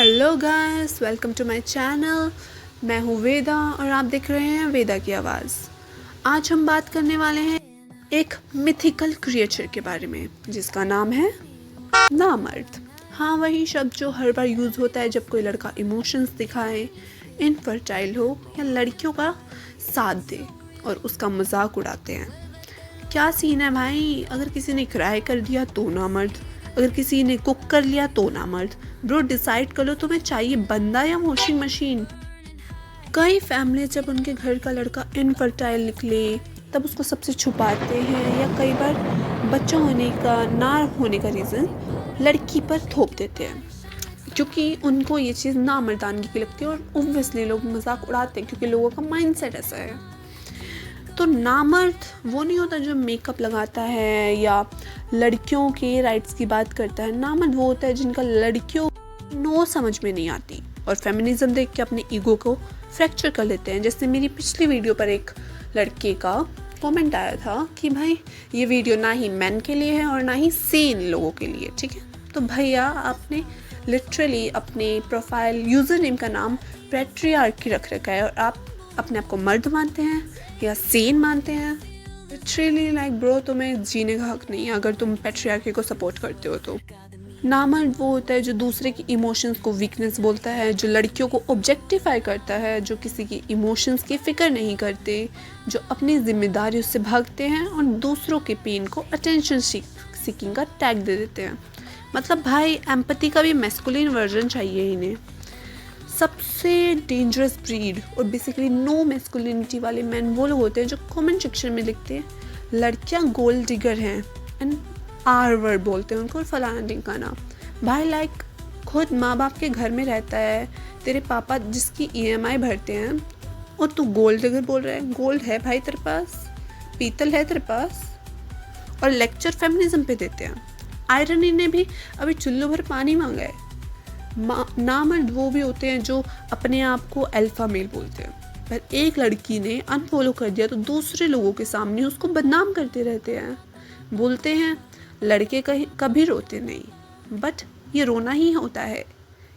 Hello guys, welcome to my channel. मैं हूँ वेदा और आप देख रहे हैं वेदा की आवाज़। आज हम बात करने वाले हैं एक मिथिकल क्रिएचर के बारे में जिसका नाम है नामर्द। हाँ, वही शब्द जो हर बार यूज़ होता है जब कोई लड़का इमोशंस दिखाए, इनफर्टाइल हो या लड़कियों का साथ दे और उसका मजाक उड़ाते हैं। क्या सीन है भाई? अगर किसी ने क्राई कर दिया तो नामर्द, अगर किसी ने कुक कर लिया तो नामर्द। ब्रो, डिसाइड कर लो तुम्हें चाहिए बंदा या वॉशिंग मशीन। कई फैमिली जब उनके घर का लड़का इनफर्टाइल निकले तब उसको सबसे छुपाते हैं, या कई बार बच्चा होने का ना होने का रीज़न लड़की पर थोप देते हैं क्योंकि उनको ये चीज़ नामर्दानगी की लगती है। और ऑब्वियसली लोग मजाक उड़ाते हैं क्योंकि लोगों का माइंडसेट ऐसा है। तो नामर्द वो नहीं होता जो मेकअप लगाता है या लड़कियों के राइट्स की बात करता है। नामर्द वो होता है जिनका लड़कियों नो समझ में नहीं आती और फेमिनिज्म देख के अपने ईगो को फ्रैक्चर कर लेते हैं। जैसे मेरी पिछली वीडियो पर एक लड़के का कमेंट आया था कि भाई ये वीडियो ना ही मैन के लिए है और ना ही सेन लोगों के लिए, ठीक है। तो भैया आपने लिटरली अपने प्रोफाइल यूज़र नेम का नाम पैट्रियार्की रख रखा है और आप अपने आप को मर्द मानते हैं या सेन मानते हैं। लिटरली लाइक ब्रो, तुम्हें जीने का हक नहीं है अगर तुम पैट्रियार्की को सपोर्ट करते हो तो। नामर्द वो होता है जो दूसरे की इमोशंस को वीकनेस बोलता है, जो लड़कियों को ऑब्जेक्टिफाई करता है, जो किसी की इमोशंस की फ़िक्र नहीं करते, जो अपनी जिम्मेदारियों से भागते हैं और दूसरों के पेन को अटेंशन सीकिंग का टैग दे देते हैं। मतलब भाई, एम्पैथी का भी मैस्कुलिन वर्जन चाहिए इन्हें। सबसे डेंजरस ब्रीड और बेसिकली नो मैस्कुलिनिटी वाले मैन वो लोग होते हैं जो कमेंट सेक्शन में लिखते हैं लड़कियां गोल्ड डिगर हैं एंड आर वर्ड बोलते हैं उनको और फलाना ढिमकाना। भाई लाइक खुद माँ बाप के घर में रहता है तेरे पापा जिसकी EMI भरते हैं और तू गोल्ड डिगर बोल रहा है। गोल्ड है भाई तेरे पास, पीतल है तेरे पास, और लेक्चर फेमिनिज्म पे देते हैं। आयरनी ने भी अभी चुल्लू भर पानी मांगा है। नामर्द वो भी होते हैं जो अपने आप को अल्फा मेल बोलते हैं, पर एक लड़की ने अनफॉलो कर दिया तो दूसरे लोगों के सामने उसको बदनाम करते रहते हैं। बोलते हैं लड़के कभी रोते नहीं, बट ये रोना ही होता है।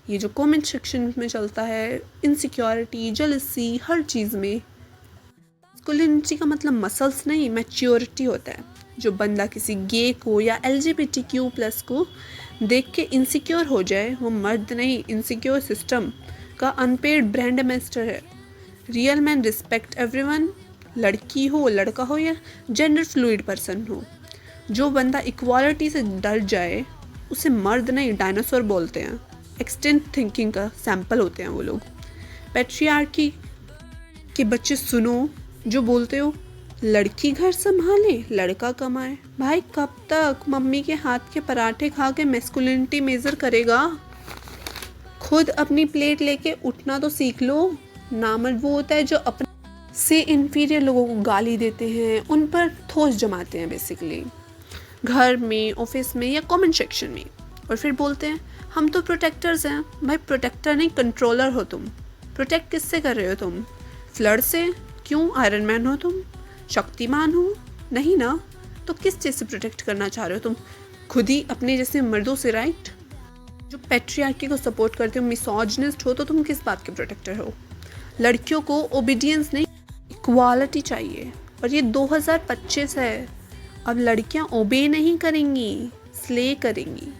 ये जो कमेंट सेक्शन में चलता है, इनसिक्योरिटी, जेलसी, हर चीज़ में। मैस्कुलिनिटी का मतलब मसल्स नहीं, मैच्योरिटी होता है। जो बंदा किसी गे को या LGBTQ+ को देख के इनसिक्योर हो जाए वो मर्द नहीं, इनसिक्योर सिस्टम का अनपेड ब्रांड एम्बेसडर है। रियल मैन रिस्पेक्ट एवरीवन, लड़की हो लड़का हो या जेंडर फ्लूइड पर्सन हो। जो बंदा इक्वालिटी से डर जाए उसे मर्द नहीं डायनासोर बोलते हैं। एक्सटेंट थिंकिंग का सैंपल होते हैं वो लोग। पैट्रियार्की के बच्चे सुनो जो बोलते हो लड़की घर संभाले लड़का कमाए। भाई कब तक मम्मी के हाथ के पराठे खा के मैस्कुलिनिटी मेजर करेगा? खुद अपनी प्लेट लेके उठना तो सीख लो। नामर्द वो होता है जो अपने से इन्फीरियर लोगों को गाली देते हैं, उन पर ठोस जमाते हैं बेसिकली घर में, ऑफिस में या कमेंट सेक्शन में, और फिर बोलते हैं हम तो प्रोटेक्टर्स हैं। भाई प्रोटेक्टर नहीं, कंट्रोलर हो तुम। प्रोटेक्ट किससे कर रहे हो तुम? फ्लड से? क्यों, आयरन मैन हो तुम? शक्तिमान हो? नहीं ना। तो किस चीज़ से प्रोटेक्ट करना चाह रहे हो तुम? खुद ही अपने जैसे मर्दों से, राइट? जो पैट्रियार्की को सपोर्ट करते हो, मिसोजिनिस्ट हो, तो तुम किस बात के प्रोटेक्टर हो? लड़कियों को ओबीडियंस नहीं, इक्वालिटी चाहिए। और ये 2025 है, अब लड़कियां ओबे नहीं करेंगी, स्ले करेंगी।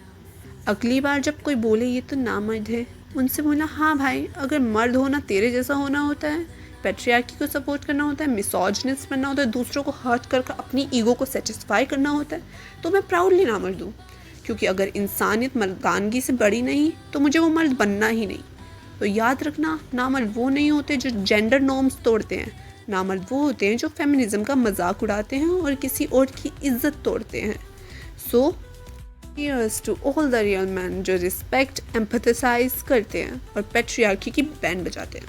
अगली बार जब कोई बोले ये तो नामर्द है, उनसे बोला हाँ भाई, अगर मर्द होना तेरे जैसा होना होता है, पैट्रियार्की को सपोर्ट करना होता है, मिसोजिनिस्ट बनना होता है, दूसरों को हर्ट कर अपनी ईगो को सेटिस्फाई करना होता है, तो मैं प्राउडली नामर्द हूँ। क्योंकि अगर इंसानियत मर्दानगी से बड़ी नहीं तो मुझे वो मर्द बनना ही नहीं। तो याद रखना, नामर्द वो नहीं होते जो जेंडर नॉर्म्स तोड़ते हैं। नामर्द वो होते हैं जो फेमिनिज्म का मजाक उड़ाते हैं और किसी और की इज्जत तोड़ते हैं। सो Cheers to all the real men जो रिस्पेक्ट, एम्पैथाइज करते हैं और पैट्रियार्की की बैंड बजाते हैं।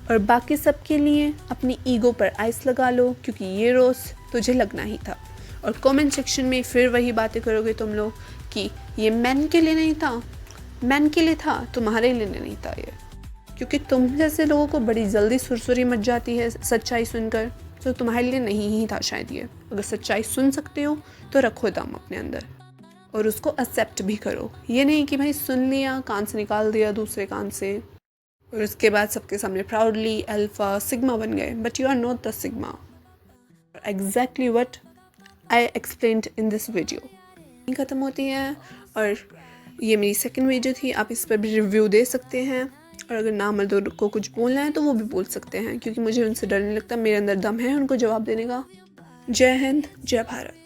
और बाकी सब के लिए अपनी ईगो पर आइस लगा लो, क्योंकि ये रोज़ तुझे लगना ही था। और कमेंट सेक्शन में फिर वही बातें करोगे तुम लोग कि ये मैन के लिए नहीं था, मैन के लिए था, तुम्हारे लिए नहीं था ये। क्योंकि तुम जैसे लोगों को बड़ी जल्दी सुरसुरी मच जाती है सच्चाई सुनकर, तो तुम्हारे लिए नहीं ही था शायद ये। अगर सच्चाई सुन सकते हो तो रखो दम अपने अंदर। और उसको एक्सेप्ट भी करो। ये नहीं कि भाई सुन लिया, कान से निकाल दिया दूसरे कान से, और उसके बाद सबके सामने प्राउडली अल्फा सिग्मा बन गए, but you are not the sigma. Exactly what I explained in this video ख़त्म होती है। और ये मेरी सेकंड वीडियो थी, आप इस पर भी रिव्यू दे सकते हैं, और अगर ना मर्दों को कुछ बोलना है तो वो भी बोल सकते हैं, क्योंकि मुझे उनसे डर नहीं लगता, मेरे अंदर दम है उनको जवाब देने का। जय हिंद, जय भारत।